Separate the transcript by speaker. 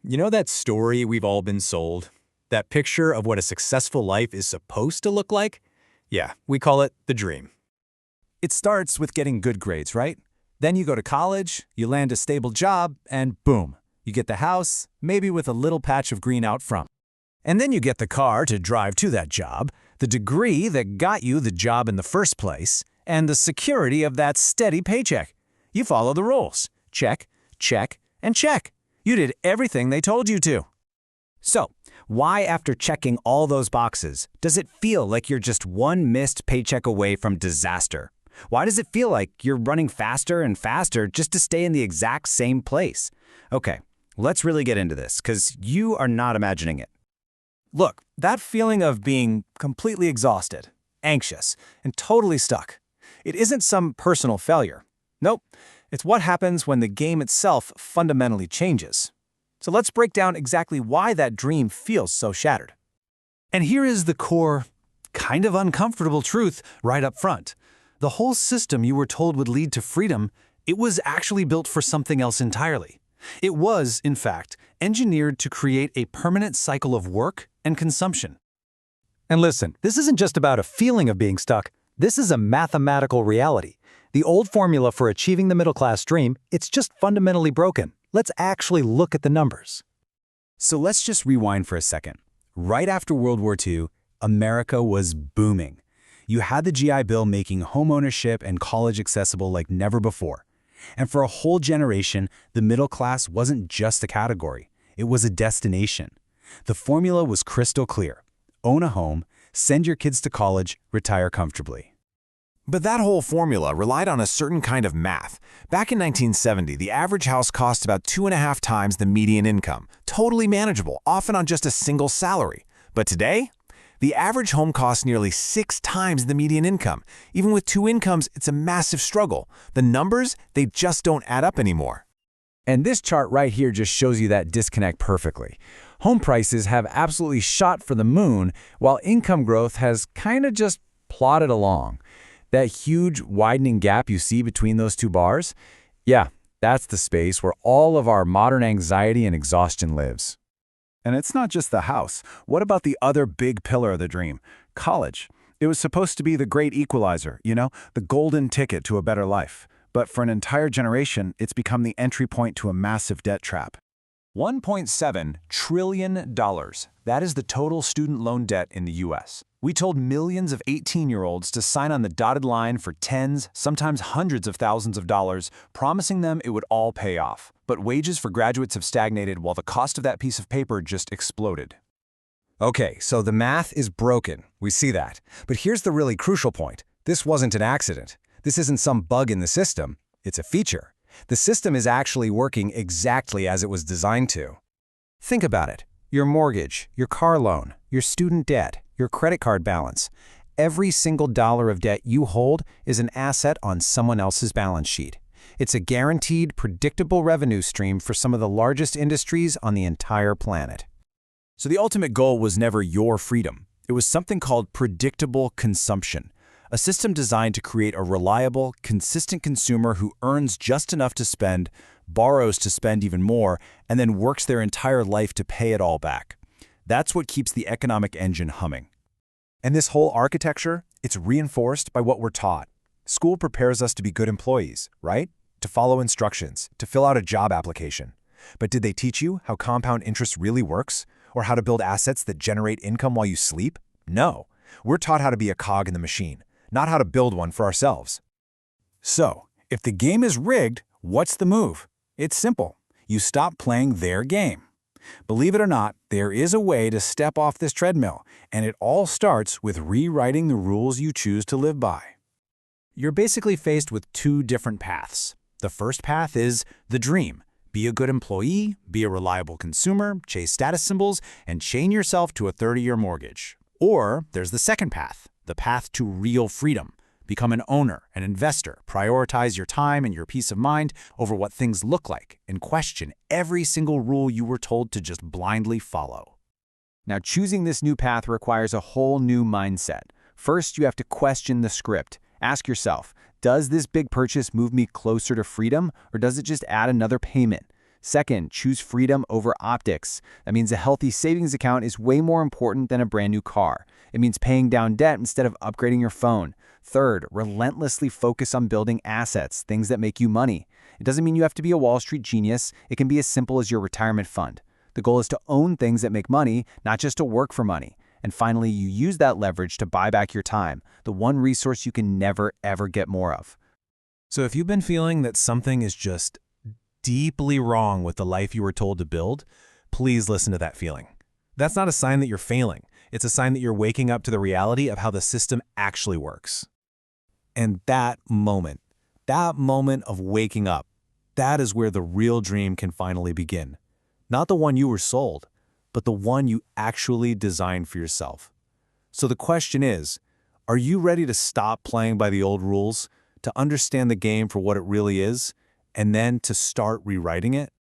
Speaker 1: You know that story we've all been sold? That picture of what a successful life is supposed to look like? Yeah, we call it the dream.
Speaker 2: It starts with getting good grades, right? Then you go to college, you land a stable job, and boom, you get the house, maybe with a little patch of green out front. And then you get the car to drive to that job, the degree that got you the job in the first place, and the security of that steady paycheck. You follow the rules. Check, check, and check. You did everything they told you to. So, why, after checking all those boxes, does it feel like you're just one missed paycheck away from disaster? Why does it feel like you're running faster and faster just to stay in the exact same place? Okay, let's really get into this, because you are not imagining it. Look, that feeling of being completely exhausted, anxious, and totally stuck, it isn't some personal failure. Nope, it's what happens when the game itself fundamentally changes. So let's break down exactly why that dream feels so shattered. And here is the core, kind of uncomfortable truth right up front. The whole system you were told would lead to freedom, it was actually built for something else entirely. It was, in fact, engineered to create a permanent cycle of work and consumption. And listen, this isn't just about a feeling of being stuck. This is a mathematical reality. The old formula for achieving the middle-class dream, it's just fundamentally broken. Let's actually look at the numbers. So let's just rewind for a second. Right after World War II, America was booming. You had the GI Bill making homeownership and college accessible like never before. And for a whole generation, the middle class wasn't just a category. It was a destination. The formula was crystal clear. Own a home, send your kids to college, retire comfortably.
Speaker 3: But that whole formula relied on a certain kind of math. Back in 1970, the average house cost about 2.5 times the median income, totally manageable, often on just a single salary. But today, the average home costs nearly 6 times the median income. Even with 2 incomes, it's a massive struggle. The numbers, they just don't add up anymore.
Speaker 2: And this chart right here just shows you that disconnect perfectly. Home prices have absolutely shot for the moon, while income growth has kind of just plodded along. That huge widening gap you see between those two bars? Yeah, that's the space where all of our modern anxiety and exhaustion lives. And it's not just the house. What about the other big pillar of the dream? College. It was supposed to be the great equalizer, the golden ticket to a better life. But for an entire generation, it's become the entry point to a massive debt trap. $1.7 trillion. That is the total student loan debt in the U.S. We told millions of 18-year-olds to sign on the dotted line for tens, sometimes hundreds of thousands of dollars, promising them it would all pay off. But wages for graduates have stagnated while the cost of that piece of paper just exploded. Okay, so the math is broken. We see that. But here's the really crucial point. This wasn't an accident. This isn't some bug in the system. It's a feature. The system is actually working exactly as it was designed to. Think about it. Your mortgage, your car loan, your student debt, your credit card balance. Every single dollar of debt you hold is an asset on someone else's balance sheet. It's a guaranteed, predictable revenue stream for some of the largest industries on the entire planet. So the ultimate goal was never your freedom. It was something called predictable consumption. A system designed to create a reliable, consistent consumer who earns just enough to spend, borrows to spend even more, and then works their entire life to pay it all back. That's what keeps the economic engine humming. And this whole architecture, it's reinforced by what we're taught. School prepares us to be good employees, right? To follow instructions, to fill out a job application. But did they teach you how compound interest really works? Or how to build assets that generate income while you sleep? No. We're taught how to be a cog in the machine, not how to build one for ourselves. So, if the game is rigged, what's the move? It's simple. You stop playing their game. Believe it or not, there is a way to step off this treadmill, and it all starts with rewriting the rules you choose to live by. You're basically faced with 2 different paths. The first path is the dream. Be a good employee, be a reliable consumer, chase status symbols, and chain yourself to a 30-year mortgage. Or there's the second path, the path to real freedom. Become an owner, an investor, prioritize your time and your peace of mind over what things look like, and question every single rule you were told to just blindly follow. Now, choosing this new path requires a whole new mindset. First, you have to question the script. Ask yourself, does this big purchase move me closer to freedom, or does it just add another payment?
Speaker 4: Second, choose freedom over optics. That means a healthy savings account is way more important than a brand new car. It means paying down debt instead of upgrading your phone. Third, relentlessly focus on building assets, things that make you money. It doesn't mean you have to be a Wall Street genius. It can be as simple as your retirement fund. The goal is to own things that make money, not just to work for money. And finally, you use that leverage to buy back your time, the one resource you can never, ever get more of.
Speaker 3: So if you've been feeling that something is just deeply wrong with the life you were told to build, please listen to that feeling. That's not a sign that you're failing. It's a sign that you're waking up to the reality of how the system actually works. And that moment of waking up, that is where the real dream can finally begin. Not the one you were sold, but the one you actually designed for yourself. So the question is, are you ready to stop playing by the old rules, to understand the game for what it really is, and then to start rewriting it?